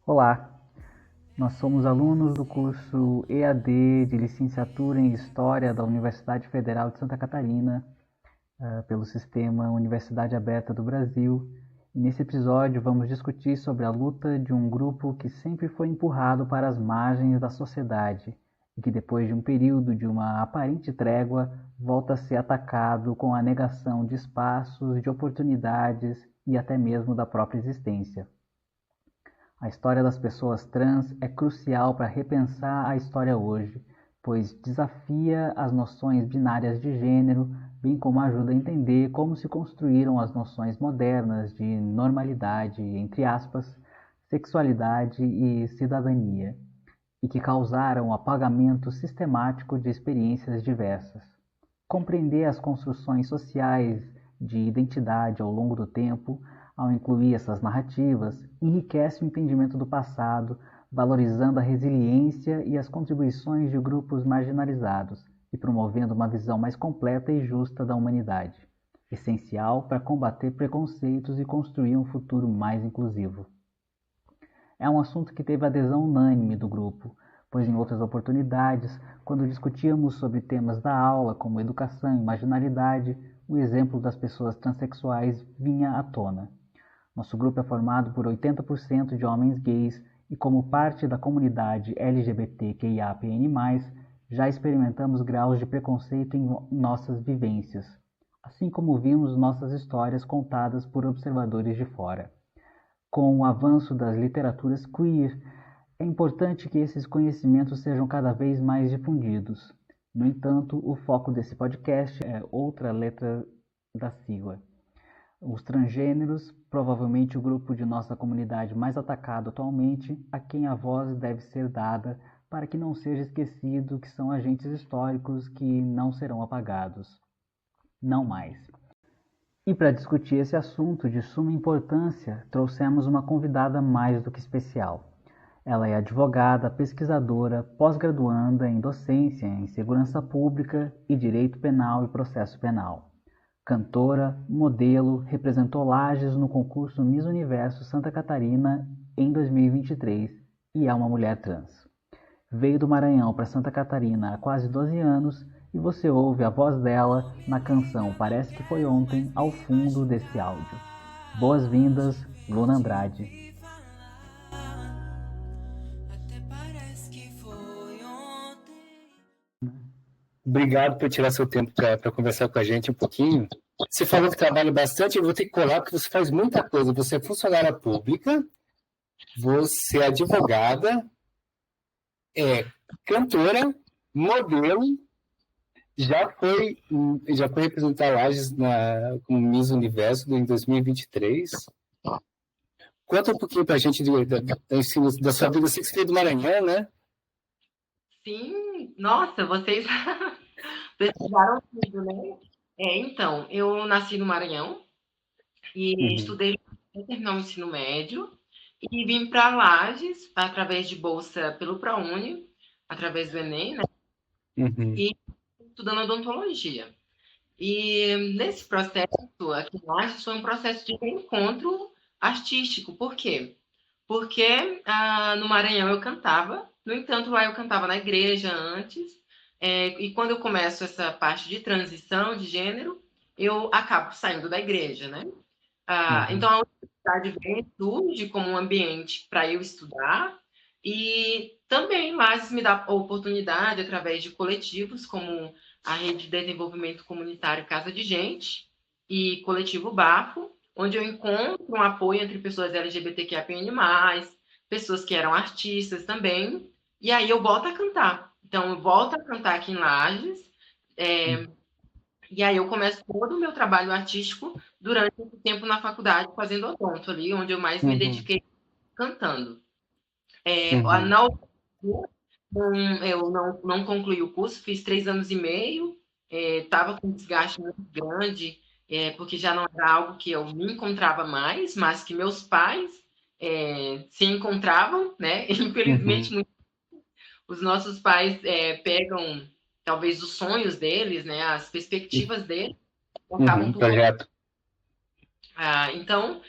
Olá, nós somos alunos do curso EAD de Licenciatura em História da Universidade Federal de Santa Catarina, pelo sistema Universidade Aberta do Brasil. E nesse episódio vamos discutir sobre a luta de um grupo que sempre foi empurrado para as margens da sociedade e que depois de um período de uma aparente trégua volta a ser atacado com a negação de espaços, de oportunidades e até mesmo da própria existência. A história das pessoas trans é crucial para repensar a história hoje, pois desafia as noções binárias de gênero, bem como ajuda a entender como se construíram as noções modernas de normalidade, entre aspas, sexualidade e cidadania, e que causaram o apagamento sistemático de experiências diversas. Compreender as construções sociais de identidade ao longo do tempo, ao incluir essas narrativas, enriquece o entendimento do passado, valorizando a resiliência e as contribuições de grupos marginalizados e promovendo uma visão mais completa e justa da humanidade, essencial para combater preconceitos e construir um futuro mais inclusivo. É um assunto que teve adesão unânime do grupo, pois em outras oportunidades, quando discutíamos sobre temas da aula, como educação e marginalidade, o exemplo das pessoas transexuais vinha à tona. Nosso grupo é formado por 80% de homens gays e, como parte da comunidade LGBTQIAPN+, já experimentamos graus de preconceito em nossas vivências, assim como vimos nossas histórias contadas por observadores de fora. Com o avanço das literaturas queer, é importante que esses conhecimentos sejam cada vez mais difundidos. No entanto, o foco desse podcast é outra letra da sigla. Os transgêneros, provavelmente o grupo de nossa comunidade mais atacado atualmente, a quem a voz deve ser dada para que não seja esquecido que são agentes históricos que não serão apagados. Não mais. E para discutir esse assunto de suma importância, trouxemos uma convidada mais do que especial. Ela é advogada, pesquisadora, pós-graduanda em docência em segurança pública e direito penal e processo penal. Cantora, modelo, representou Lages no concurso Miss Universo Santa Catarina em 2023 e é uma mulher trans. Veio do Maranhão para Santa Catarina há quase 12 anos e você ouve a voz dela na canção Parece que Foi Ontem ao fundo desse áudio. Boas-vindas, Luna Andrade. Obrigado por tirar seu tempo para conversar com a gente um pouquinho. Você falou que trabalha bastante, eu vou ter que colar, porque você faz muita coisa. Você é funcionária pública, você é advogada, é cantora, modelo, já foi representar a Lages como Miss Universo em 2023. Conta um pouquinho para a gente da sua vida. Eu sei que você veio do Maranhão, né? Sim, nossa, vocês precisaram tudo, né? Então, eu nasci no Maranhão e estudei até terminar o ensino médio e vim para Lages através de bolsa pelo ProUni, através do Enem, né? E estudando odontologia. E nesse processo aqui em Lages foi um processo de reencontro artístico. Por quê? Porque no Maranhão eu cantava, no entanto, lá eu cantava na igreja antes, e quando eu começo essa parte de transição de gênero, eu acabo saindo da igreja, né? Então a universidade vem surge como um ambiente para eu estudar, e também lá me dá a oportunidade, através de coletivos, como a Rede de Desenvolvimento Comunitário Casa de Gente e Coletivo Bafo, onde eu encontro um apoio entre pessoas LGBTQIAPN+, pessoas que eram artistas também, e aí eu volto a cantar. Então, eu volto a cantar aqui em Lages, e aí eu começo todo o meu trabalho artístico durante esse tempo na faculdade, fazendo odonto ali, onde eu mais me dediquei cantando. Na eu não concluí o curso, fiz 3 anos e meio, estava com um desgaste muito grande, porque já não era algo que eu me encontrava mais, mas que meus pais se encontravam, né? Infelizmente, os nossos pais pegam talvez os sonhos deles, né? As perspectivas deles, acabam por Projeto. então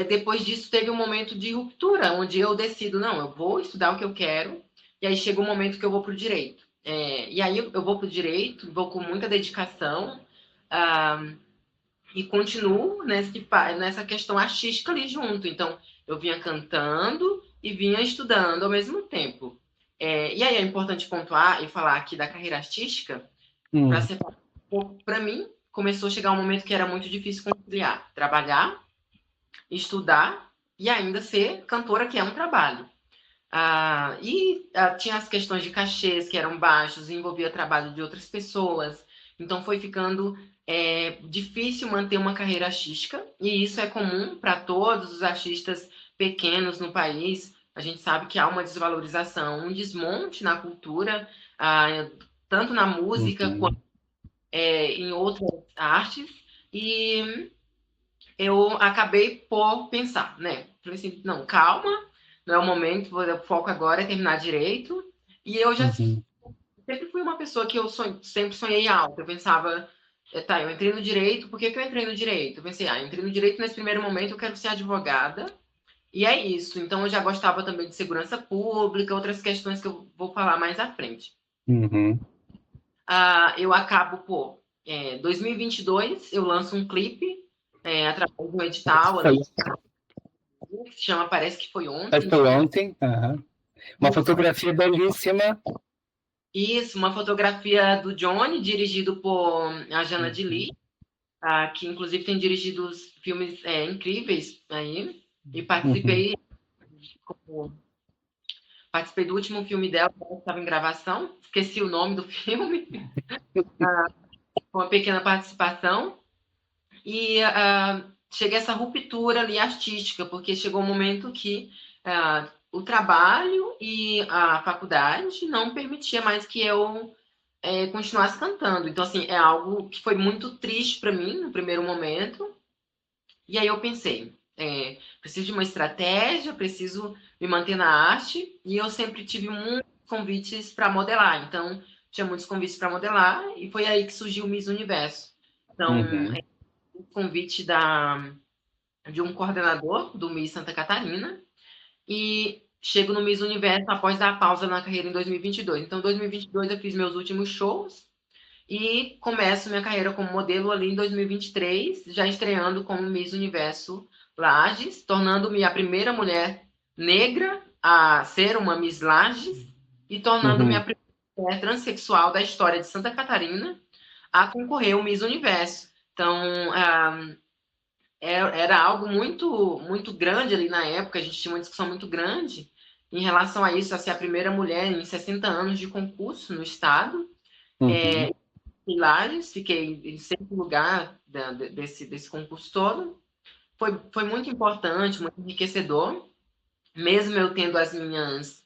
depois disso teve um momento de ruptura, onde eu decido, não, eu vou estudar o que eu quero, e aí chega um momento que eu vou para o direito. E aí eu vou para o direito, vou com muita dedicação, e continuo nessa questão artística ali junto. Então, eu vinha cantando e vinha estudando ao mesmo tempo. E aí é importante pontuar e falar aqui da carreira artística, para separar um pouco. Para mim, começou a chegar um momento que era muito difícil conciliar trabalhar, estudar e ainda ser cantora, que é um trabalho. Tinha as questões de cachês que eram baixos, envolvia trabalho de outras pessoas. Então foi ficando difícil manter uma carreira artística, e isso é comum para todos os artistas pequenos no país. A gente sabe que há uma desvalorização, um desmonte na cultura, tanto na música quanto em outras artes, e eu acabei por pensar, né? Falei assim, não, calma, não é o momento, o foco agora é terminar direito. E eu já sempre fui uma pessoa que eu sempre sonhei alto. Eu pensava, eu entrei no direito, por que eu entrei no direito? Eu pensei, eu entrei no direito nesse primeiro momento, eu quero ser advogada, e é isso. Então eu já gostava também de segurança pública, outras questões que eu vou falar mais à frente. Eu acabo por 2022, eu lanço um clipe através de um edital ali, que se chama Parece que Foi Ontem. Foi ontem. Uma fotografia belíssima. Isso, uma fotografia do Johnny, dirigido por a Jana Dili, que inclusive tem dirigido filmes incríveis aí, e participei do último filme dela, que estava em gravação, esqueci o nome do filme, com uma pequena participação, e chega essa ruptura ali artística, porque chegou um momento que o trabalho e a faculdade não permitia mais que eu continuasse cantando. Então, assim, é algo que foi muito triste para mim no primeiro momento. E aí eu pensei, preciso de uma estratégia, preciso me manter na arte. E eu sempre tive muitos convites para modelar. Então, tinha muitos convites para modelar, e foi aí que surgiu o Miss Universo. Então, o convite de um coordenador do Miss Santa Catarina, e chego no Miss Universo após dar a pausa na carreira em 2022. Então, em 2022 eu fiz meus últimos shows e começo minha carreira como modelo ali em 2023, já estreando como Miss Universo Lages, tornando-me a primeira mulher negra a ser uma Miss Lages e tornando-me a primeira mulher transexual da história de Santa Catarina a concorrer ao Miss Universo. Então, era algo muito, muito grande ali na época, a gente tinha uma discussão muito grande em relação a isso, a ser a primeira mulher em 60 anos de concurso no estado. Em Lages, fiquei em segundo lugar desse concurso todo. Foi muito importante, muito enriquecedor, mesmo eu tendo as minhas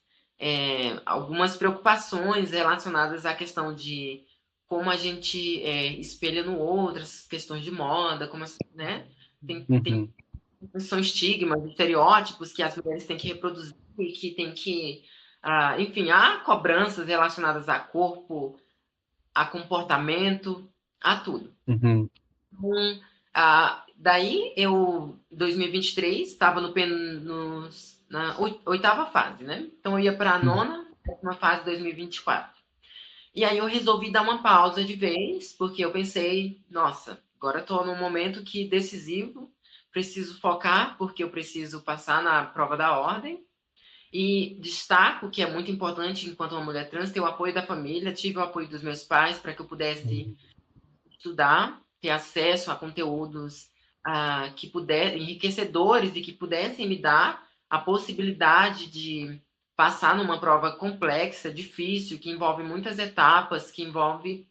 algumas preocupações relacionadas à questão de como a gente espelha no outro, as questões de moda, como né? São estigmas, estereótipos que as mulheres têm que reproduzir, que tem que... enfim, há cobranças relacionadas a corpo, a comportamento, a tudo. Então, daí, eu, em 2023, estava na oitava fase, né? Então, eu ia para a nona, uma fase de 2024. E aí, eu resolvi dar uma pausa de vez, porque eu pensei, nossa, agora estou num momento decisivo, preciso focar, porque eu preciso passar na prova da ordem. E destaco que é muito importante, enquanto uma mulher trans, ter o apoio da família. Tive o apoio dos meus pais para que eu pudesse estudar, ter acesso a conteúdos enriquecedores e que pudessem me dar a possibilidade de passar numa prova complexa, difícil, que envolve muitas etapas, que envolve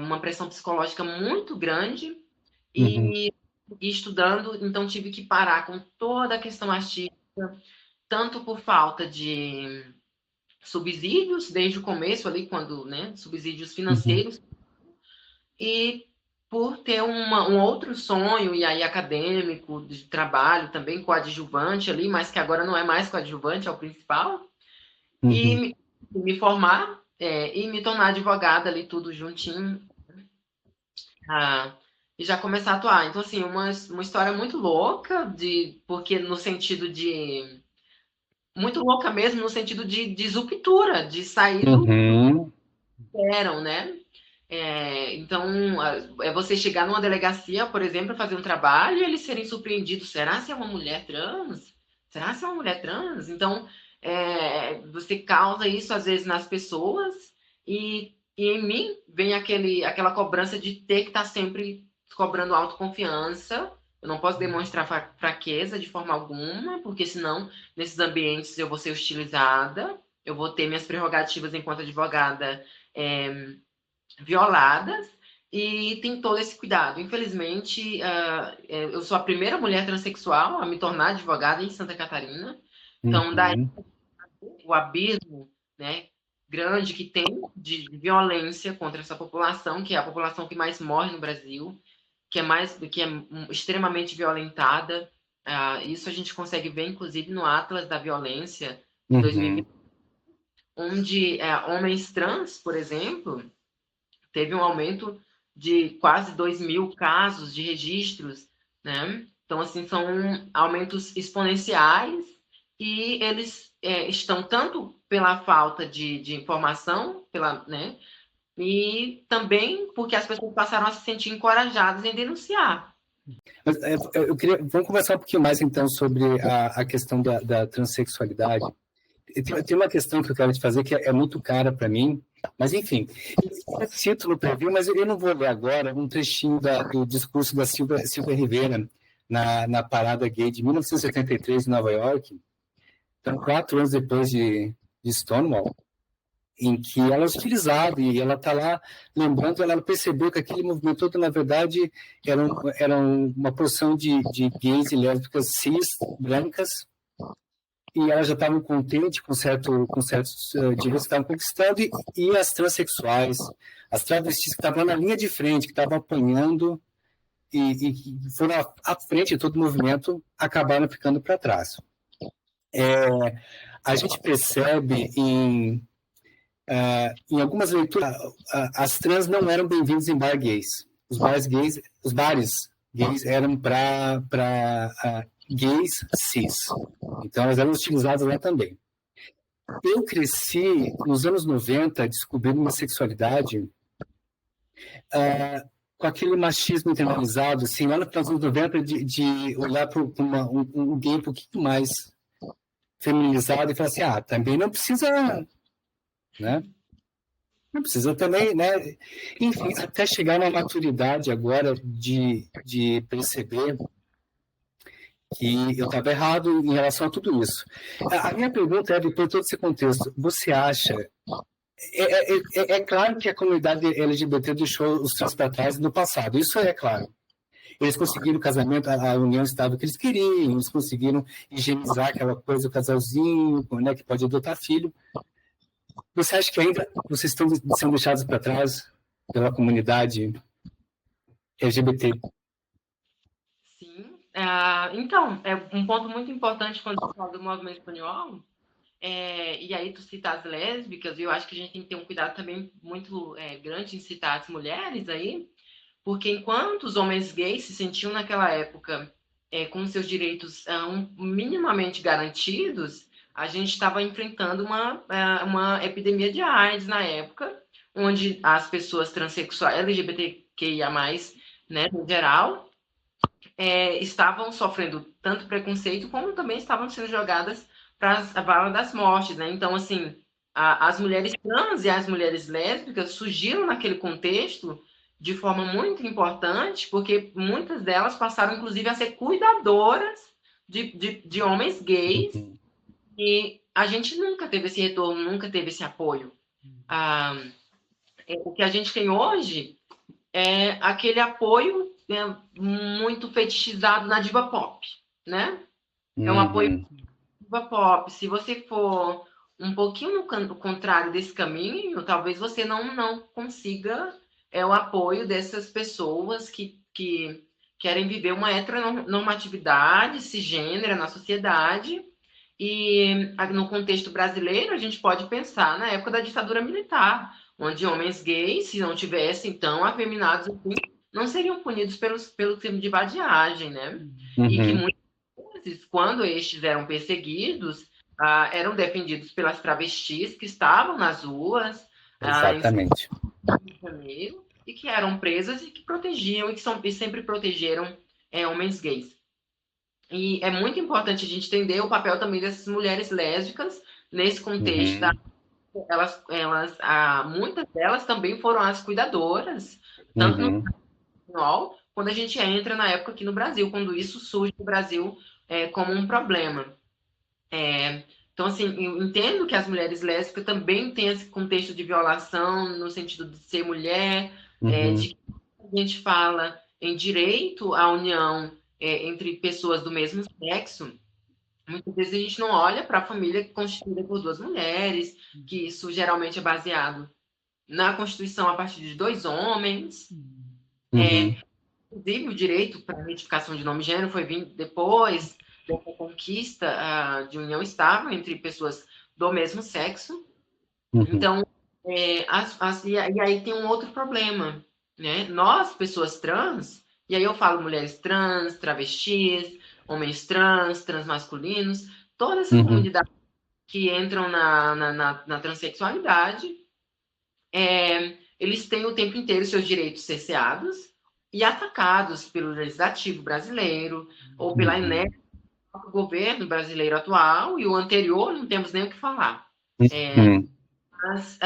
uma pressão psicológica muito grande. E estudando, então tive que parar com toda a questão artística, tanto por falta de subsídios desde o começo ali, quando, né, subsídios financeiros, e por ter um outro sonho, e aí acadêmico, de trabalho, também coadjuvante ali, mas que agora não é mais coadjuvante, é o principal, e me formar e me tornar advogada ali, tudo juntinho. e já começar a atuar. Então, assim, uma história muito louca, porque no sentido de... Muito louca mesmo, no sentido de disruptura, de sair do Uhum. que eram, né? Então, é você chegar numa delegacia, por exemplo, fazer um trabalho e eles serem surpreendidos. Será se é uma mulher trans? Será se é uma mulher trans? Então, você causa isso às vezes nas pessoas e em mim vem aquela cobrança de ter que estar sempre cobrando autoconfiança. Eu não posso demonstrar fraqueza de forma alguma, porque senão, nesses ambientes, eu vou ser hostilizada, eu vou ter minhas prerrogativas enquanto advogada violadas, e tem todo esse cuidado. Infelizmente, eu sou a primeira mulher transexual a me tornar advogada em Santa Catarina, então daí Uhum. o abismo, né, grande que tem de violência contra essa população, que é a população que mais morre no Brasil, que é extremamente violentada. Isso a gente consegue ver, inclusive, no Atlas da Violência de 2020, Uhum. onde homens trans, por exemplo, teve um aumento de quase 2.000 casos de registros, né? Então, assim, são aumentos exponenciais e eles estão tanto pela falta de informação, né? E também porque as pessoas passaram a se sentir encorajadas em denunciar. Mas, vamos conversar um pouquinho mais, então, sobre a questão da transexualidade. Tem uma questão que eu quero te fazer que é muito cara para mim, mas, enfim, esse título previu, mas eu não vou ler agora um trechinho do discurso da Silvia Rivera na Parada Gay de 1973 em Nova York, então, 4 anos depois de Stonewall, em que ela é utilizada e ela está lá lembrando, ela percebeu que aquele movimento todo, na verdade, era uma porção de gays e lésbicas cis, brancas, e elas já estavam contentes com certos direitos que estavam conquistando, e as transexuais, as travestis que estavam na linha de frente, que estavam apanhando e foram à frente de todo o movimento, acabaram ficando para trás. A gente percebe em algumas leituras, as trans não eram bem-vindas em bar gays. Os bares gays eram para gays cis. Então, elas eram utilizadas lá também. Eu cresci nos anos 90 descobrindo uma sexualidade com aquele machismo internalizado, assim, lá nos anos 90, de olhar para um gay um pouquinho mais feminizado e falar assim, também não precisa, né? Não precisa também, né? Enfim, até chegar na maturidade agora de perceber que eu estava errado em relação a tudo isso. A minha pergunta é, depois de todo esse contexto, você acha... É claro que a comunidade LGBT deixou os trans para trás no passado, isso é claro. Eles conseguiram o casamento, a união estável que eles queriam, eles conseguiram higienizar aquela coisa, o casalzinho, né, que pode adotar filho. Você acha que ainda vocês estão sendo deixados para trás pela comunidade LGBT? Sim. Então, é um ponto muito importante quando você fala do movimento espanhol, e aí tu cita as lésbicas, e eu acho que a gente tem que ter um cuidado também muito grande em citar as mulheres aí, porque enquanto os homens gays se sentiam naquela época com seus direitos minimamente garantidos, a gente estava enfrentando uma epidemia de AIDS na época, onde as pessoas transexuais, LGBTQIA+, né, no geral, estavam sofrendo tanto preconceito como também estavam sendo jogadas para a vala das mortes, né? Então, assim, as mulheres trans e as mulheres lésbicas surgiram naquele contexto de forma muito importante, porque muitas delas passaram, inclusive, a ser cuidadoras de homens gays, e a gente nunca teve esse retorno, nunca teve esse apoio. O que a gente tem hoje é aquele apoio muito fetichizado na diva pop, né? É um apoio diva pop. Se você for um pouquinho no contrário desse caminho, talvez você não consiga o apoio dessas pessoas que querem viver uma heteronormatividade cisgênera na sociedade. E no contexto brasileiro, a gente pode pensar na época da ditadura militar, onde homens gays, se não tivessem tão afeminados assim, não seriam punidos pelo crime de vadiagem, né? E que Uhum. muitas vezes, quando estes eram perseguidos, eram defendidos pelas travestis que estavam nas ruas, em Exatamente. Rio de Janeiro, e que eram presas e que protegiam, e sempre protegeram homens gays. E é muito importante a gente entender o papel também dessas mulheres lésbicas nesse contexto. Uhum. Muitas delas também foram as cuidadoras, tanto no Uhum. espanhol, quando a gente entra na época aqui no Brasil, quando isso surge no Brasil como um problema. Então, assim, eu entendo que as mulheres lésbicas também têm esse contexto de violação, no sentido de ser mulher, Uhum. de que a gente fala em direito à união entre pessoas do mesmo sexo, muitas vezes a gente não olha para a família constituída por duas mulheres, que isso geralmente é baseado na Constituição a partir de dois homens. Uhum. Inclusive, o direito para a retificação de nome e gênero foi vindo depois dessa conquista de união estável entre pessoas do mesmo sexo. Uhum. Então, e aí tem um outro problema, né? Nós, pessoas trans, e aí eu falo mulheres trans, travestis, homens trans, transmasculinos, toda essa Uhum. comunidade que entram na transexualidade, eles têm o tempo inteiro seus direitos cerceados e atacados pelo legislativo brasileiro ou pela Uhum. INEP, o governo brasileiro atual, e o anterior não temos nem o que falar. Uhum. Mas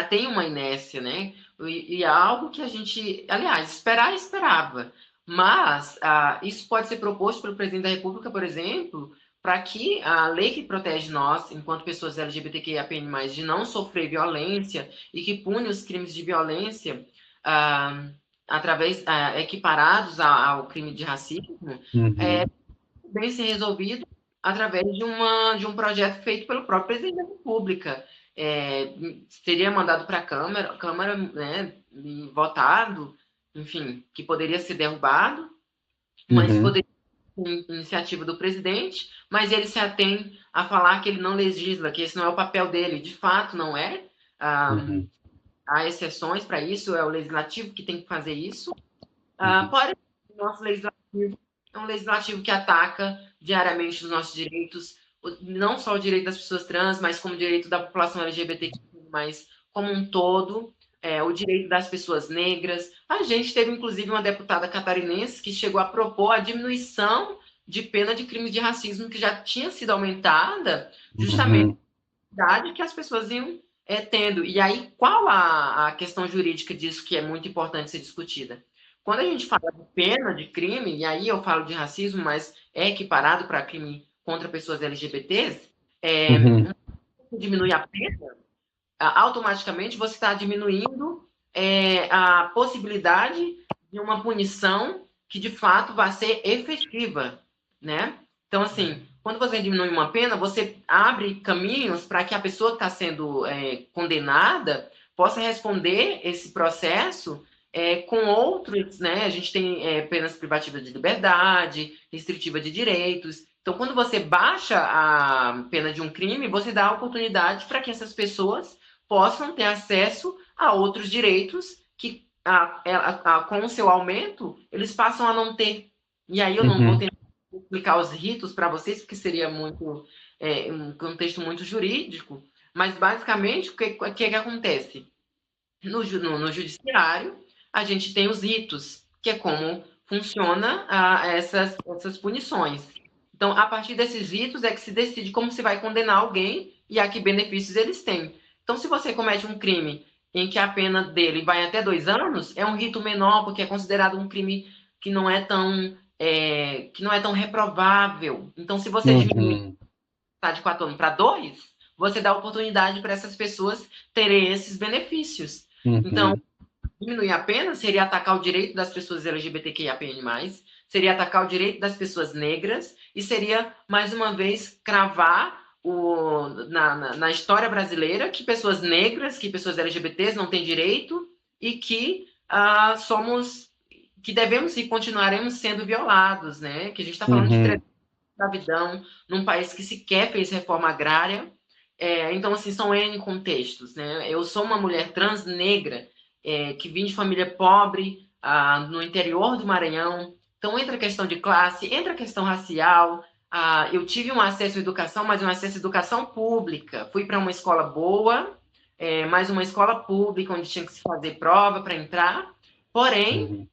tem uma inércia, né? E é algo que a gente, aliás, esperava. Mas isso pode ser proposto pelo presidente da República, por exemplo, para que a lei que protege nós, enquanto pessoas LGBTQIAPN+, de não sofrer violência e que pune os crimes de violência equiparados ao crime de racismo, Uhum. bem ser resolvido através de um projeto feito pelo próprio presidente da República. Seria mandado para a Câmara, né, votado, enfim, que poderia ser derrubado, mas Uhum. poderia ser iniciativa do presidente, mas ele se atém a falar que ele não legisla, que esse não é o papel dele. De fato, não é. Uhum. Há exceções para isso, é o legislativo que tem que fazer isso. Uhum. Porém, o nosso legislativo é um legislativo que ataca diariamente os nossos direitos, não só o direito das pessoas trans, mas como o direito da população LGBTQ+, mas como um todo, o direito das pessoas negras. A gente teve, inclusive, uma deputada catarinense que chegou a propor a diminuição de pena de crime de racismo que já tinha sido aumentada, justamente Uhum. a idade que as pessoas iam tendo. E aí, qual a questão jurídica disso que é muito importante ser discutida? Quando a gente fala de pena de crime, e aí eu falo de racismo, mas é equiparado para crime contra pessoas LGBTs, Uhum. diminui a pena, automaticamente você está diminuindo a possibilidade de uma punição que de fato vai ser efetiva, né? Então, assim, quando você diminui uma pena, você abre caminhos para que a pessoa que está sendo condenada possa responder esse processo com outros, né? A gente tem penas privativas de liberdade, restritiva de direitos. Então, quando você baixa a pena de um crime, você dá a oportunidade para que essas pessoas possam ter acesso a outros direitos que, com o seu aumento, eles passam a não ter. E aí eu não vou Uhum. tentar explicar os ritos para vocês, porque seria um contexto muito jurídico, mas basicamente o que acontece? No judiciário, a gente tem os ritos, que é como funciona essas punições. Então, a partir desses ritos é que se decide como se vai condenar alguém e a que benefícios eles têm. Então, se você comete um crime em que a pena dele vai até 2 anos, é um rito menor, porque é considerado um crime que não é tão reprovável. Então, se você diminui Uhum. de 4 anos para 2, você dá oportunidade para essas pessoas terem esses benefícios. Então, Uhum. diminuir a pena seria atacar o direito das pessoas LGBTQIAPN+, seria atacar o direito das pessoas negras e seria, mais uma vez, cravar na história brasileira que pessoas negras, que pessoas LGBTs não têm direito e que que devemos e continuaremos sendo violados, né? Que a gente está falando de Uhum. escravidão num país que sequer fez reforma agrária. Então, assim, são N contextos, né? Eu sou uma mulher trans negra, que vim de família pobre, no interior do Maranhão. Então, entra a questão de classe, entra a questão racial. Eu tive um acesso à educação, mas um acesso à educação pública. Fui para uma escola boa, mas uma escola pública, onde tinha que se fazer prova para entrar. Porém,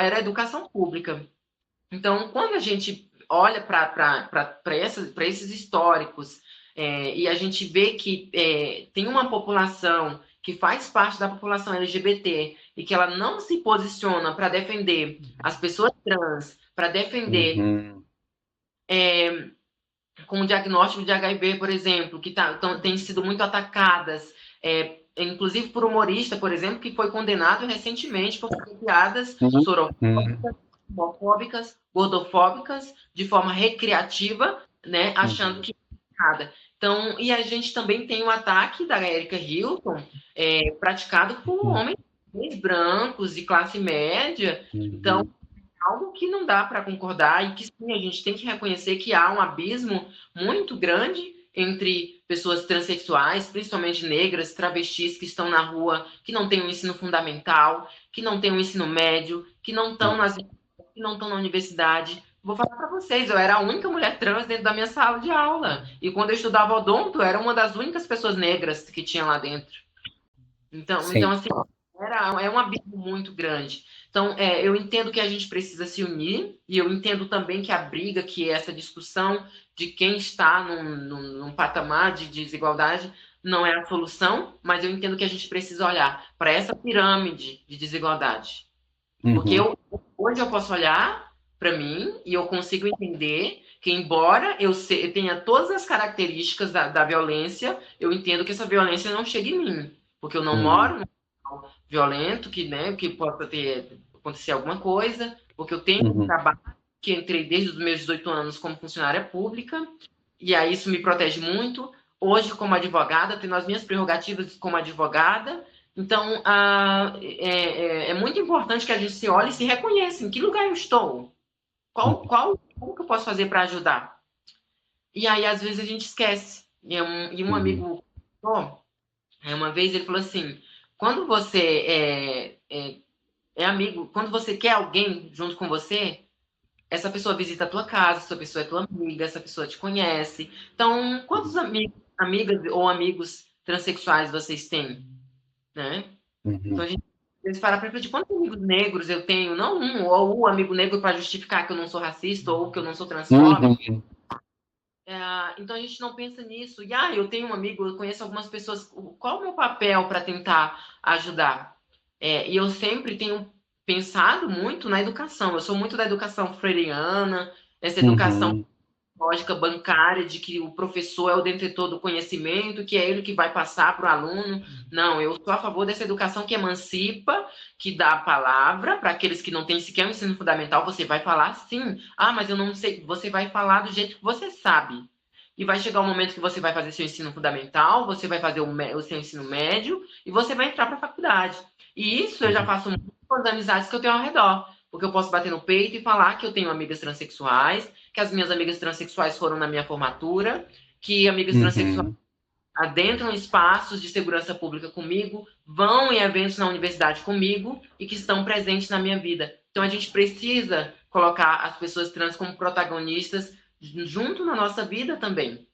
era educação pública. Então, quando a gente olha para esses históricos e a gente vê que tem uma população que faz parte da população LGBT e que ela não se posiciona para defender as pessoas trans, para defender com o diagnóstico de HIV, por exemplo, que têm sido muito atacadas, inclusive por humorista, por exemplo, que foi condenado recentemente por piadas sorofóbicas, homofóbicas, gordofóbicas, de forma recreativa, né, achando que é nada. Então, e a gente também tem o ataque da Erika Hilton, praticado por homens brancos de classe média. Então, algo que não dá para concordar e que sim, a gente tem que reconhecer que há um abismo muito grande entre pessoas transexuais, principalmente negras, travestis que estão na rua, que não têm um ensino fundamental, que não têm um ensino médio, que não estão na universidade. Vou falar para vocês, eu era a única mulher trans dentro da minha sala de aula. E quando eu estudava odonto, era uma das únicas pessoas negras que tinha lá dentro. Então assim, é um abismo muito grande. Então, eu entendo que a gente precisa se unir, e eu entendo também que a briga, que essa discussão de quem está num patamar de desigualdade não é a solução, mas eu entendo que a gente precisa olhar para essa pirâmide de desigualdade. Porque hoje eu posso olhar para mim e eu consigo entender que, embora eu tenha todas as características da violência, eu entendo que essa violência não chega em mim, porque eu não moro num local violento, que possa acontecer alguma coisa, porque eu tenho um trabalho que entrei desde os meus 18 anos como funcionária pública, e aí isso me protege muito. Hoje, como advogada, tendo as minhas prerrogativas como advogada. Então, é muito importante que a gente se olhe e se reconheça. Em que lugar eu estou? Como que eu posso fazer para ajudar? E aí, às vezes, a gente esquece. E um amigo, uma vez, ele falou assim, quando você é amigo, quando você quer alguém junto com você, essa pessoa visita a tua casa, essa pessoa é tua amiga, essa pessoa te conhece. Então, quantos amigas ou amigos transexuais vocês têm? Né? Então, a gente para refletir quantos amigos negros eu tenho, não um ou o amigo negro para justificar que eu não sou racista ou que eu não sou transfóbico. Então, a gente não pensa nisso. E, eu tenho um amigo, eu conheço algumas pessoas, qual é o meu papel para tentar ajudar? E eu sempre tenho pensado muito na educação. Eu sou muito da educação freiriana, essa educação lógica bancária de que o professor é o detentor do conhecimento, que é ele que vai passar para o aluno. Não, eu sou a favor dessa educação que emancipa, que dá a palavra para aqueles que não têm sequer um ensino fundamental. Você vai falar sim. Mas eu não sei. Você vai falar do jeito que você sabe. E vai chegar o momento que você vai fazer seu ensino fundamental, você vai fazer o seu ensino médio e você vai entrar para a faculdade. E isso eu já faço muito com as amizades que eu tenho ao redor. Porque eu posso bater no peito e falar que eu tenho amigas transexuais, que as minhas amigas transexuais foram na minha formatura, que amigas transexuais adentram espaços de segurança pública comigo, vão em eventos na universidade comigo e que estão presentes na minha vida. Então, a gente precisa colocar as pessoas trans como protagonistas junto na nossa vida também.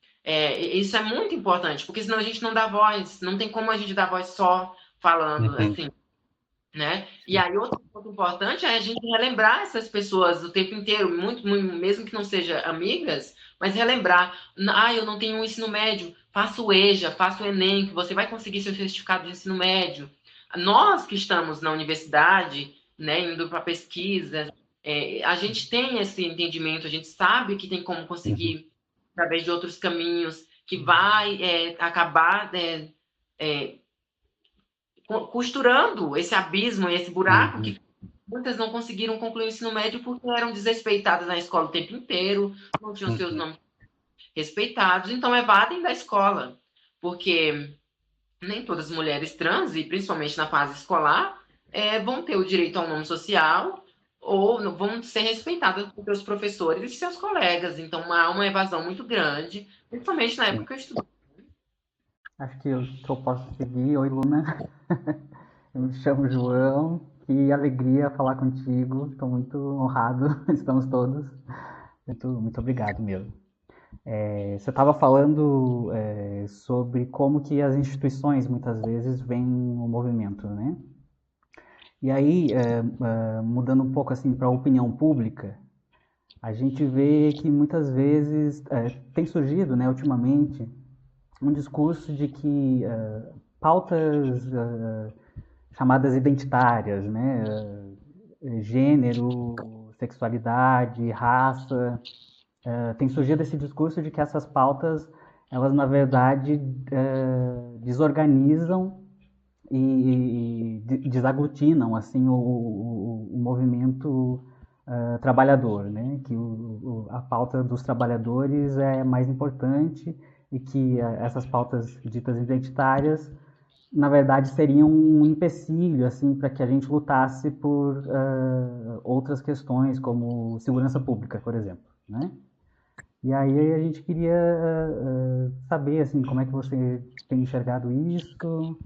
Isso é muito importante, porque senão a gente não dá voz, não tem como a gente dar voz só falando assim. Né? E aí, outro ponto importante é a gente relembrar essas pessoas o tempo inteiro, muito, mesmo que não sejam amigas, mas relembrar. Eu não tenho um ensino médio, faça o EJA, faça o Enem, que você vai conseguir seu certificado de ensino médio. Nós que estamos na universidade, né, indo para pesquisa, a gente tem esse entendimento, a gente sabe que tem como conseguir, através de outros caminhos, que vai acabar costurando esse abismo e esse buraco que muitas não conseguiram concluir o ensino médio porque eram desrespeitadas na escola o tempo inteiro, não tinham seus nomes respeitados, então evadem da escola, porque nem todas as mulheres trans, e principalmente na fase escolar, vão ter o direito ao nome social ou vão ser respeitadas por seus professores e seus colegas. Então, há uma evasão muito grande, principalmente na época que eu estudei. Acho que eu posso seguir. Oi, Luna. Eu me chamo João, que alegria falar contigo. Estou muito honrado, estamos todos. Muito obrigado mesmo. Você estava falando sobre como que as instituições muitas vezes veem o movimento, né? E aí, mudando um pouco assim para a opinião pública, a gente vê que muitas vezes tem surgido, né, ultimamente, um discurso de que pautas chamadas identitárias, né, gênero, sexualidade, raça, tem surgido esse discurso de que essas pautas, elas na verdade desorganizam e desaglutinam assim o movimento trabalhador, né? Que a pauta dos trabalhadores é mais importante e que essas pautas ditas identitárias, na verdade, seriam um empecilho assim para que a gente lutasse por outras questões como segurança pública, por exemplo, né? E aí a gente queria saber assim como é que você tem enxergado isso,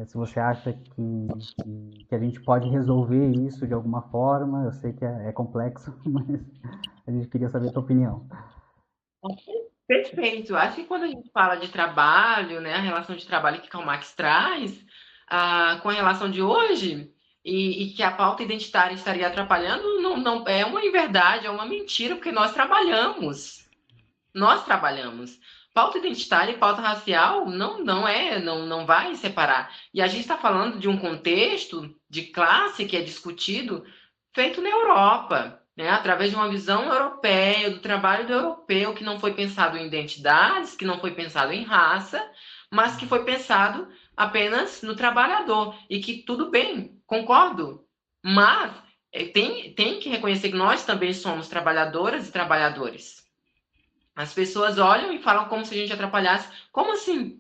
se você acha que a gente pode resolver isso de alguma forma. Eu sei que é complexo, mas a gente queria saber a tua opinião. Perfeito. Acho que quando a gente fala de trabalho, né, a relação de trabalho que Karl Marx traz, com a relação de hoje, e que a pauta identitária estaria atrapalhando, não é uma inverdade, é uma mentira, porque nós trabalhamos. Nós trabalhamos. Pauta identitária e pauta racial não vai separar. E a gente está falando de um contexto de classe que é discutido feito na Europa, né? Através de uma visão europeia, do trabalho do europeu, que não foi pensado em identidades, que não foi pensado em raça, mas que foi pensado apenas no trabalhador. E que tudo bem, concordo. Mas tem que reconhecer que nós também somos trabalhadoras e trabalhadores. As pessoas olham e falam como se a gente atrapalhasse. Como assim?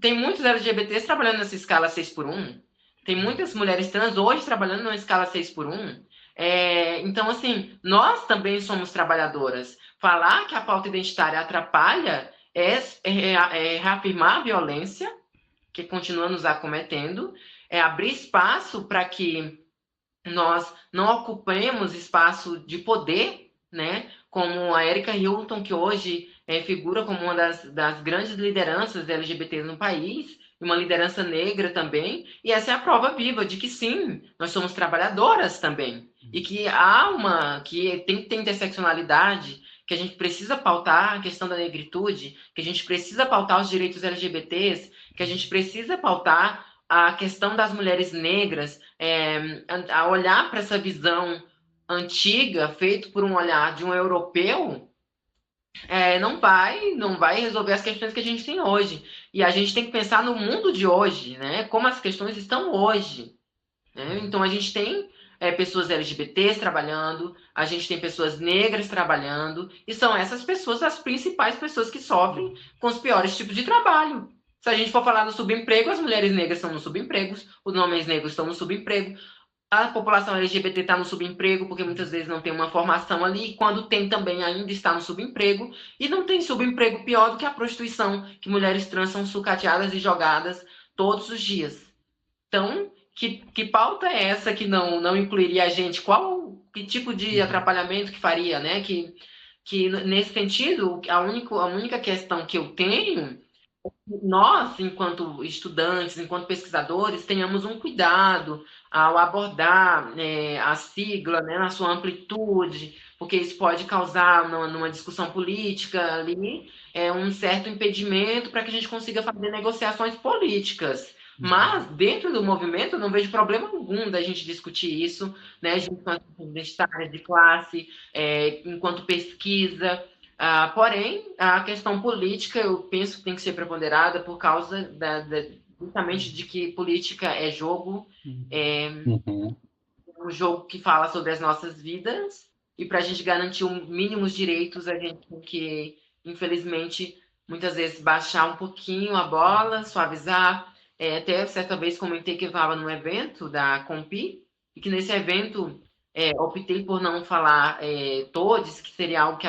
Tem muitos LGBTs trabalhando nessa escala 6 por 1. Tem muitas mulheres trans hoje trabalhando numa escala 6 por 1. Então, assim, nós também somos trabalhadoras. Falar que a pauta identitária atrapalha é reafirmar a violência que continua nos acometendo, é abrir espaço para que nós não ocupemos espaço de poder, né? Como a Erika Hilton, que hoje figura como uma das grandes lideranças LGBTs no país, uma liderança negra também, e essa é a prova viva de que sim, nós somos trabalhadoras também, e que tem interseccionalidade, que a gente precisa pautar a questão da negritude, que a gente precisa pautar os direitos LGBTs, que a gente precisa pautar a questão das mulheres negras, a olhar para essa visão antiga, feito por um olhar de um europeu, não vai resolver as questões que a gente tem hoje. E a gente tem que pensar no mundo de hoje, né? Como as questões estão hoje. Né? Então a gente tem pessoas LGBTs trabalhando, a gente tem pessoas negras trabalhando, e são essas pessoas as principais pessoas que sofrem com os piores tipos de trabalho. Se a gente for falar do subemprego, as mulheres negras estão no subemprego, os homens negros estão no subemprego, a população LGBT está no subemprego, porque muitas vezes não tem uma formação ali, e quando tem também ainda está no subemprego, e não tem subemprego pior do que a prostituição, que mulheres trans são sucateadas e jogadas todos os dias. Então, que pauta é essa que não incluiria a gente? Que tipo de atrapalhamento que faria, né? Que nesse sentido, a única questão que eu tenho, nós, enquanto estudantes, enquanto pesquisadores, tenhamos um cuidado ao abordar a sigla, né, na sua amplitude, porque isso pode causar, numa discussão política ali, um certo impedimento para que a gente consiga fazer negociações políticas. Mas, dentro do movimento, eu não vejo problema algum da gente discutir isso, né, junto com as identitárias de classe, enquanto pesquisa. Porém, a questão política, eu penso que tem que ser preponderada por causa justamente de que política é jogo, um jogo que fala sobre as nossas vidas, e para a gente garantir mínimos direitos, a gente tem que, infelizmente, muitas vezes baixar um pouquinho a bola, suavizar. Até certa vez comentei que eu estava num evento da Compi, e que nesse evento optei por não falar todos, que seria algo que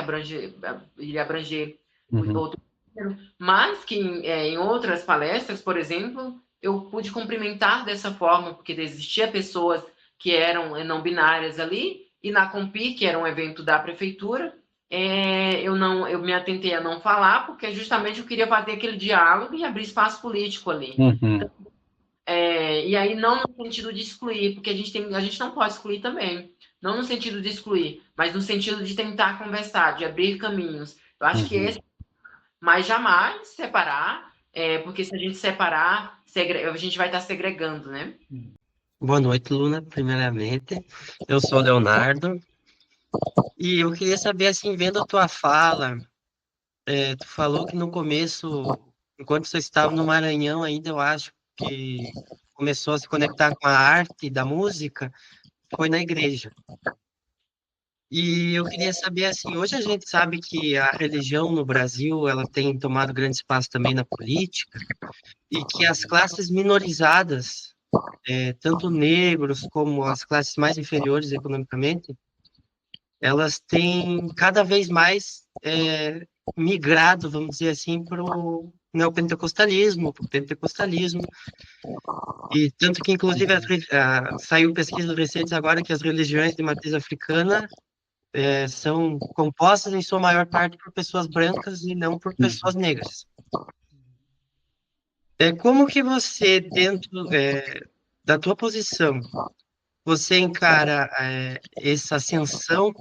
iria abranger outro, mas que em outras palestras, por exemplo, eu pude cumprimentar dessa forma, porque existia pessoas que eram não binárias ali, e na Compi, que era um evento da prefeitura, eu me atentei a não falar, porque justamente eu queria fazer aquele diálogo e abrir espaço político ali. Uhum. E aí não no sentido de excluir, porque a gente não pode excluir também. Não no sentido de excluir, mas no sentido de tentar conversar, de abrir caminhos. Eu acho que esse, mas jamais separar, porque se a gente separar, a gente vai estar segregando, né? Boa noite, Luna, primeiramente. Eu sou o Leonardo e eu queria saber, assim, vendo a tua fala, tu falou que no começo, enquanto você estava no Maranhão ainda, eu acho que começou a se conectar com a arte da música, foi na igreja. E eu queria saber, assim, hoje a gente sabe que a religião no Brasil, ela tem tomado grande espaço também na política, e que as classes minorizadas, tanto negros como as classes mais inferiores economicamente, elas têm cada vez mais migrado, vamos dizer assim, para o neopentecostalismo, para o pentecostalismo, e tanto que, inclusive, saiu pesquisas recentes agora que as religiões de matriz africana são compostas, em sua maior parte, por pessoas brancas e não por pessoas negras. Como que você, dentro da tua posição, você encara essa ascensão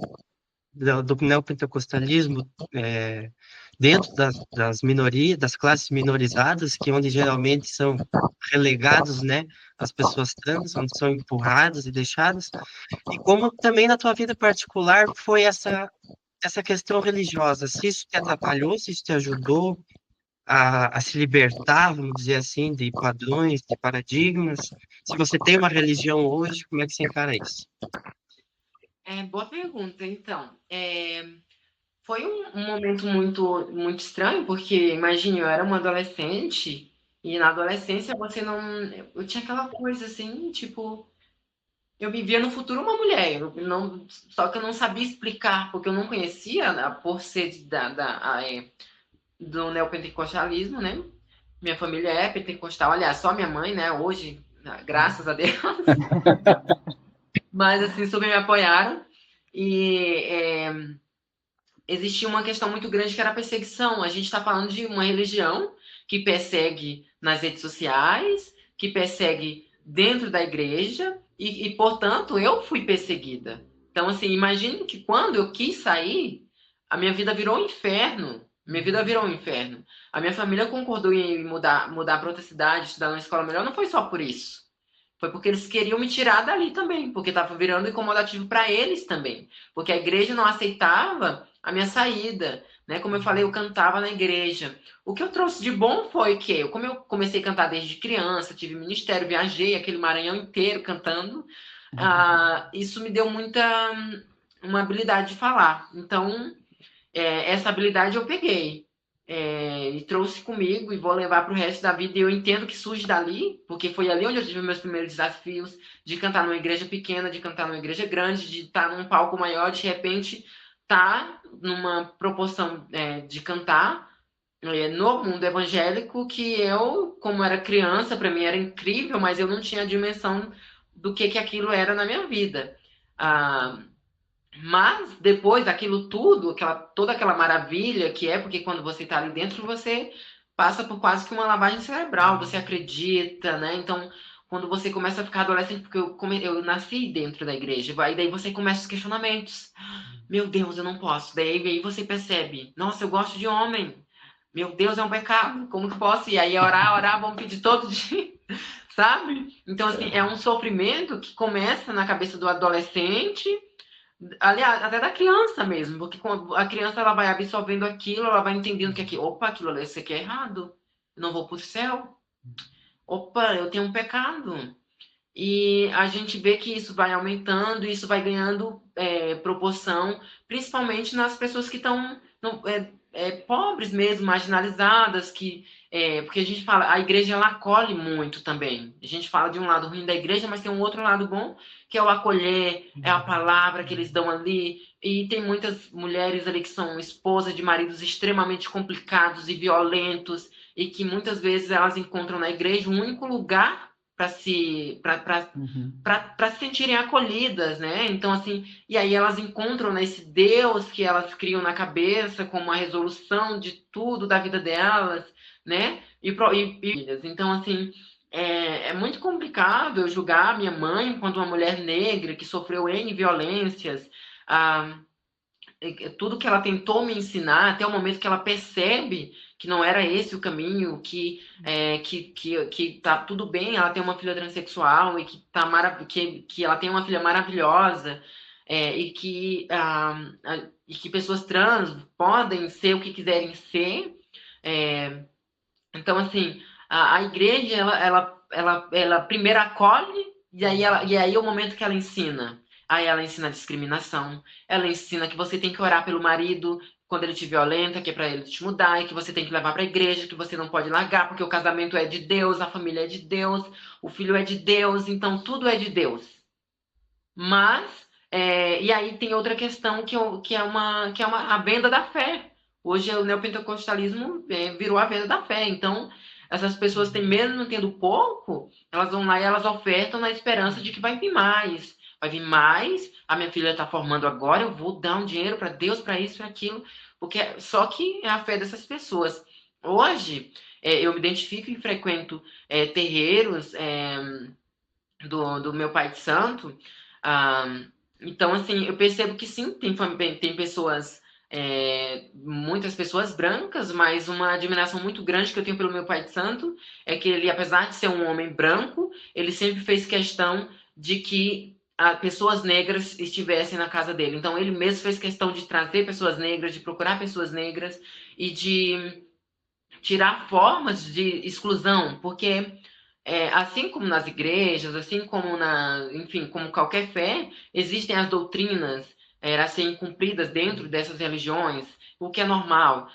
do neopentecostalismo dentro das minorias, das classes minorizadas, que onde geralmente são relegados, né, as pessoas trans, onde são empurradas e deixadas, e como também na tua vida particular foi essa questão religiosa, se isso te atrapalhou, se isso te ajudou a se libertar, vamos dizer assim, de padrões, de paradigmas, se você tem uma religião hoje, como é que você encara isso? Boa pergunta. Então, foi um momento muito, muito estranho, porque, imagine, eu era uma adolescente, e na adolescência você não. Eu tinha aquela coisa assim, tipo. Eu me via no futuro uma mulher, só que eu não sabia explicar, porque eu não conhecia, né, por ser do neopentecostalismo, né? Minha família é pentecostal, aliás, só minha mãe, né? Hoje, graças a Deus. Mas, assim, super me apoiaram. E existia uma questão muito grande que era a perseguição. A gente está falando de uma religião que persegue nas redes sociais, que persegue dentro da igreja, portanto, eu fui perseguida. Então, assim, imagine que quando eu quis sair, a minha vida virou um inferno. Minha vida virou um inferno. A minha família concordou em mudar para outra cidade, estudar numa escola melhor, não foi só por isso. Foi porque eles queriam me tirar dali também, porque estava virando incomodativo para eles também. Porque a igreja não aceitava a minha saída, né? Como eu falei, eu cantava na igreja. O que eu trouxe de bom foi que, como eu comecei a cantar desde criança, tive ministério, viajei aquele Maranhão inteiro cantando, isso me deu uma habilidade de falar. Então, essa habilidade eu peguei. E trouxe comigo e vou levar para o resto da vida. E eu entendo que surge dali, porque foi ali onde eu tive meus primeiros desafios de cantar numa igreja pequena, de cantar numa igreja grande, de estar num palco maior, de repente estar numa proporção de cantar no mundo evangélico que eu, como era criança, para mim era incrível, mas eu não tinha a dimensão do que aquilo era na minha vida. Mas depois daquilo tudo, toda aquela maravilha que é, porque quando você está ali dentro, você passa por quase que uma lavagem cerebral, você acredita, né? Então, quando você começa a ficar adolescente, porque eu nasci dentro da igreja, e daí você começa os questionamentos. Meu Deus, eu não posso. Daí você percebe, nossa, eu gosto de homem. Meu Deus, é um pecado. Como que posso? E aí orar, vamos pedir todo dia, sabe? Então, assim, é um sofrimento que começa na cabeça do adolescente, aliás, até da criança mesmo, porque quando a criança ela vai absorvendo aquilo, ela vai entendendo que opa, aquilo ali, isso aqui é errado, eu não vou para o céu, opa, eu tenho um pecado. E a gente vê que isso vai aumentando, isso vai ganhando proporção, principalmente nas pessoas que estão pobres mesmo, marginalizadas, porque a gente fala, a igreja ela acolhe muito também. A gente fala de um lado ruim da igreja, mas tem um outro lado bom, que é o acolher, é a palavra que eles dão ali. E tem muitas mulheres ali que são esposas de maridos extremamente complicados e violentos, e que muitas vezes elas encontram na igreja um único lugar para se sentirem acolhidas, né? Então, assim, e aí elas encontram nesse Deus que elas criam na cabeça como a resolução de tudo da vida delas, né? Então, assim, é muito complicado eu julgar minha mãe enquanto uma mulher negra que sofreu N violências, tudo que ela tentou me ensinar, até o momento que ela percebe que não era esse o caminho, que tá tudo bem, ela tem uma filha transexual e que ela tem uma filha maravilhosa, e que pessoas trans podem ser o que quiserem ser. Então, assim, a igreja, ela primeiro acolhe, e aí é o momento que ela ensina. Aí ela ensina a discriminação, ela ensina que você tem que orar pelo marido quando ele te violenta, que é para ele te mudar, e que você tem que levar para a igreja, que você não pode largar, porque o casamento é de Deus, a família é de Deus, o filho é de Deus, então tudo é de Deus. Mas, e aí tem outra questão que é a venda da fé. Hoje o neopentecostalismo virou a venda da fé. Então, essas pessoas têm, mesmo tendo pouco, elas vão lá e elas ofertam na esperança de que vai vir mais. Vai vir mais, a minha filha está formando agora, eu vou dar um dinheiro para Deus, para isso, para aquilo. Porque só que é a fé dessas pessoas. Hoje, eu me identifico e frequento terreiros do meu pai de santo. Então, assim, eu percebo que sim, tem pessoas, muitas pessoas brancas, mas uma admiração muito grande que eu tenho pelo meu pai de santo é que ele, apesar de ser um homem branco, ele sempre fez questão de que pessoas negras estivessem na casa dele. Então, ele mesmo fez questão de trazer pessoas negras, de procurar pessoas negras e de tirar formas de exclusão, porque assim como nas igrejas, assim como enfim, como qualquer fé, existem as doutrinas a serem cumpridas dentro dessas religiões, o que é normal,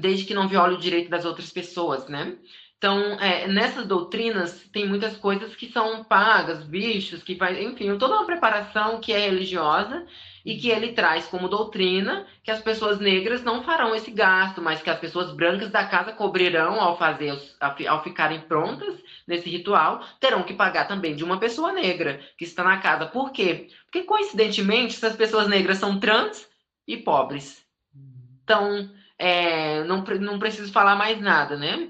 desde que não viole o direito das outras pessoas, né? Então, nessas doutrinas tem muitas coisas que são pagas, bichos, enfim, toda uma preparação que é religiosa e que ele traz como doutrina que as pessoas negras não farão esse gasto, mas que as pessoas brancas da casa cobrirão ao ficarem prontas nesse ritual, terão que pagar também de uma pessoa negra que está na casa. Por quê? Porque, coincidentemente, essas pessoas negras são trans e pobres. Então, não preciso falar mais nada, né?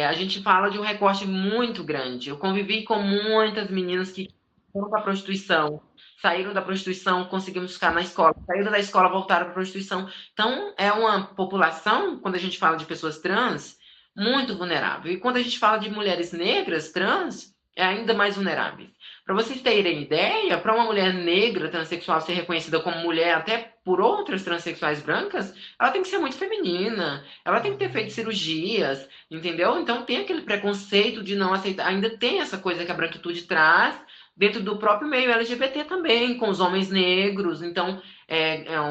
A gente fala de um recorte muito grande. Eu convivi com muitas meninas que foram para a prostituição, saíram da prostituição, conseguimos ficar na escola, saíram da escola, voltaram para a prostituição. Então, é uma população, quando a gente fala de pessoas trans, muito vulnerável. E quando a gente fala de mulheres negras, trans, é ainda mais vulnerável. Para vocês terem ideia, para uma mulher negra transexual ser reconhecida como mulher até por outras transexuais brancas, ela tem que ser muito feminina, ela tem que ter feito cirurgias, entendeu? Então tem aquele preconceito de não aceitar, ainda tem essa coisa que a branquitude traz dentro do próprio meio LGBT também, com os homens negros, então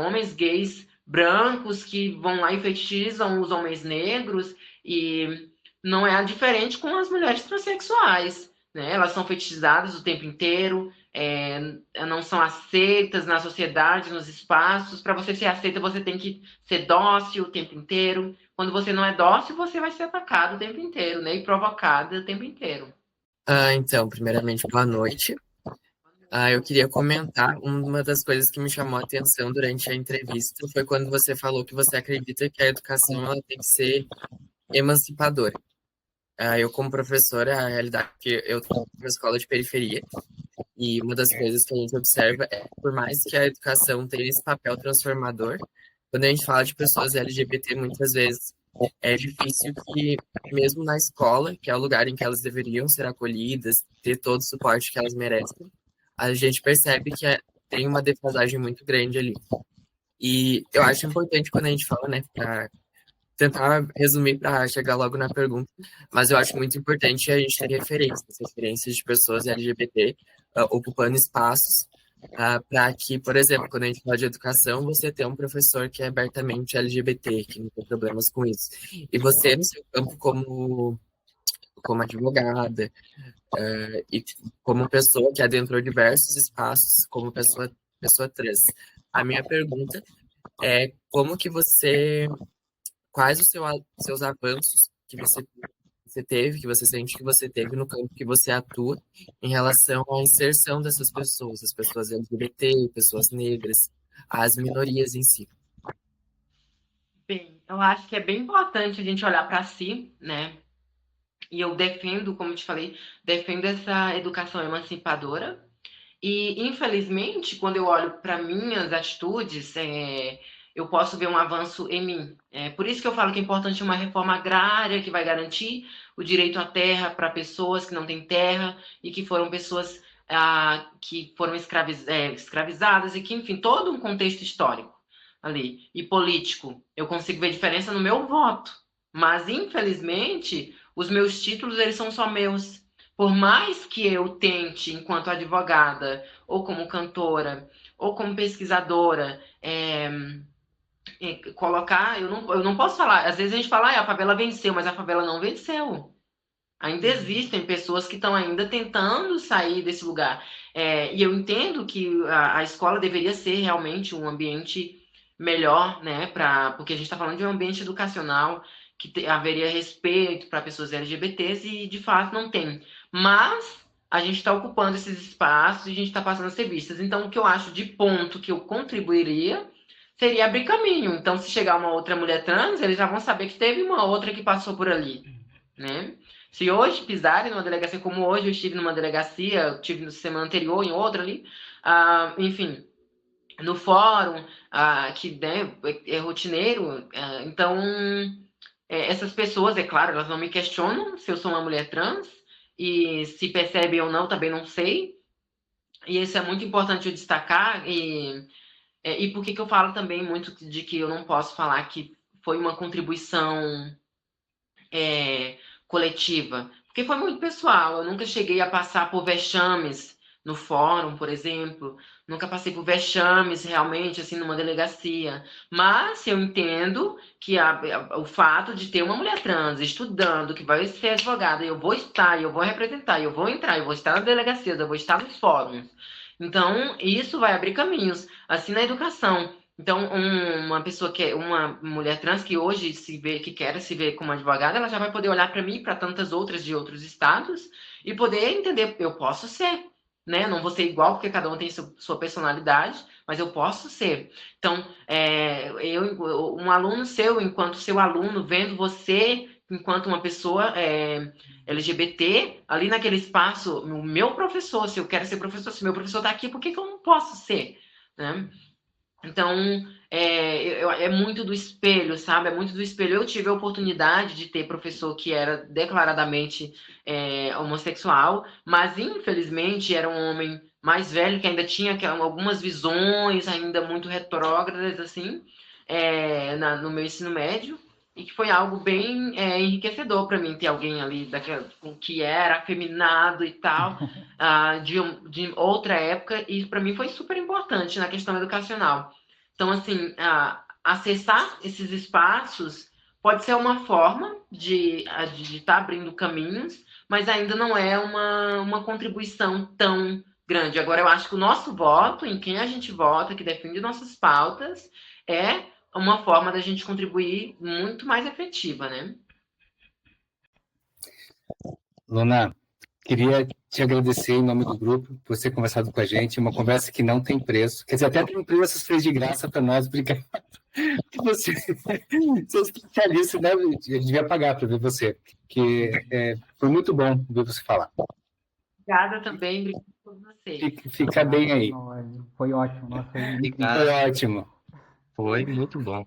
homens gays brancos que vão lá e fetichizam os homens negros, e não é diferente com as mulheres transexuais, né? Elas são fetichizadas o tempo inteiro, não são aceitas na sociedade, nos espaços. Para você ser aceita, você tem que ser dócil o tempo inteiro. Quando você não é dócil, você vai ser atacado o tempo inteiro, né? E provocado o tempo inteiro. Então, primeiramente, boa noite. Eu queria comentar uma das coisas que me chamou a atenção durante a entrevista foi quando você falou que você acredita que a educação ela tem que ser emancipadora. Eu, como professora, a realidade é que eu estou numa escola de periferia e uma das coisas que a gente observa é que, por mais que a educação tenha esse papel transformador, quando a gente fala de pessoas LGBT, muitas vezes é difícil que, mesmo na escola, que é o lugar em que elas deveriam ser acolhidas, ter todo o suporte que elas merecem, a gente percebe que tem uma defasagem muito grande ali. E eu acho importante quando a gente fala, né, para tentar resumir para chegar logo na pergunta, mas eu acho muito importante a gente ter referências de pessoas LGBT ocupando espaços para que, por exemplo, quando a gente fala de educação, você tem um professor que é abertamente LGBT, que não tem problemas com isso. E você, no seu campo como advogada, e como pessoa que adentrou diversos espaços, como pessoa trans. A minha pergunta é como que você quais os seus avanços que você teve, que você sente que você teve no campo que você atua em relação à inserção dessas pessoas, as pessoas LGBT, pessoas negras, as minorias em si. Bem, eu acho que é bem importante a gente olhar para si, né? E eu defendo, como eu te falei, defendo essa educação emancipadora. E, infelizmente, quando eu olho para minhas atitudes, eu posso ver um avanço em mim. Por isso que eu falo que é importante uma reforma agrária que vai garantir o direito à terra para pessoas que não têm terra e que foram pessoas que foram escravizadas e que, enfim, todo um contexto histórico ali e político. Eu consigo ver diferença no meu voto. Mas, infelizmente, os meus títulos, eles são só meus. Por mais que eu tente, enquanto advogada, ou como cantora, ou como pesquisadora, colocar, eu não posso falar. Às vezes a gente fala, a favela venceu, mas a favela não venceu. Ainda existem pessoas que estão ainda tentando sair desse lugar. E eu entendo que a escola deveria ser realmente um ambiente melhor, né? Porque a gente está falando de um ambiente educacional que haveria respeito para pessoas LGBTs e de fato não tem. Mas a gente está ocupando esses espaços e a gente está passando a ser vistas. Então, o que eu acho de ponto que eu contribuiria seria abrir caminho. Então, se chegar uma outra mulher trans, eles já vão saber que teve uma outra que passou por ali, né? Se hoje pisarem numa delegacia como hoje, eu estive numa delegacia, eu estive na semana anterior em outra ali, enfim, no fórum, que né, é rotineiro, então essas pessoas, é claro, elas não me questionam se eu sou uma mulher trans, e se percebem ou não, também não sei, e isso é muito importante eu destacar, e por que eu falo também muito de que eu não posso falar que foi uma contribuição coletiva, porque foi muito pessoal. Eu nunca cheguei a passar por vexames no fórum, por exemplo. Nunca passei por vexames realmente, assim, numa delegacia. Mas eu entendo que o fato de ter uma mulher trans estudando, que vai ser advogada, eu vou estar, eu vou representar, eu vou entrar, eu vou estar nas delegacias, eu vou estar nos fóruns. Então, isso vai abrir caminhos. Assim, na educação. Então, uma pessoa uma mulher trans que hoje que quer se ver como advogada, ela já vai poder olhar para mim e para tantas outras de outros estados e poder entender, eu posso ser, né? Não vou ser igual porque cada um tem sua personalidade, mas eu posso ser. Então, um aluno seu, enquanto seu aluno, vendo você enquanto uma pessoa LGBT, ali naquele espaço, o meu professor, se eu quero ser professor, se meu professor está aqui, por que eu não posso ser, né? Então, é muito do espelho, sabe? É muito do espelho. Eu tive a oportunidade de ter professor que era declaradamente homossexual, mas infelizmente era um homem mais velho que ainda tinha algumas visões ainda muito retrógradas, assim, no meu ensino médio, e que foi algo bem enriquecedor para mim ter alguém ali que era afeminado e tal, de outra época, e para mim foi super importante na questão educacional. Então, assim, acessar esses espaços pode ser uma forma de estar abrindo caminhos, mas ainda não é uma contribuição tão grande. Agora, eu acho que o nosso voto, em quem a gente vota, que defende nossas pautas, é uma forma da gente contribuir muito mais efetiva, né? Luna, queria te agradecer em nome do grupo por você ter conversado com a gente, uma conversa que não tem preço. Quer dizer, até tem preço, essas fez de graça para nós, obrigado. Você é especialista, né? Eu devia pagar para ver você, que foi muito bom ver você falar. Obrigada também, obrigada por vocês. Fica bem aí. Foi ótimo. Nossa, foi incrível. Foi ótimo. Foi muito bom.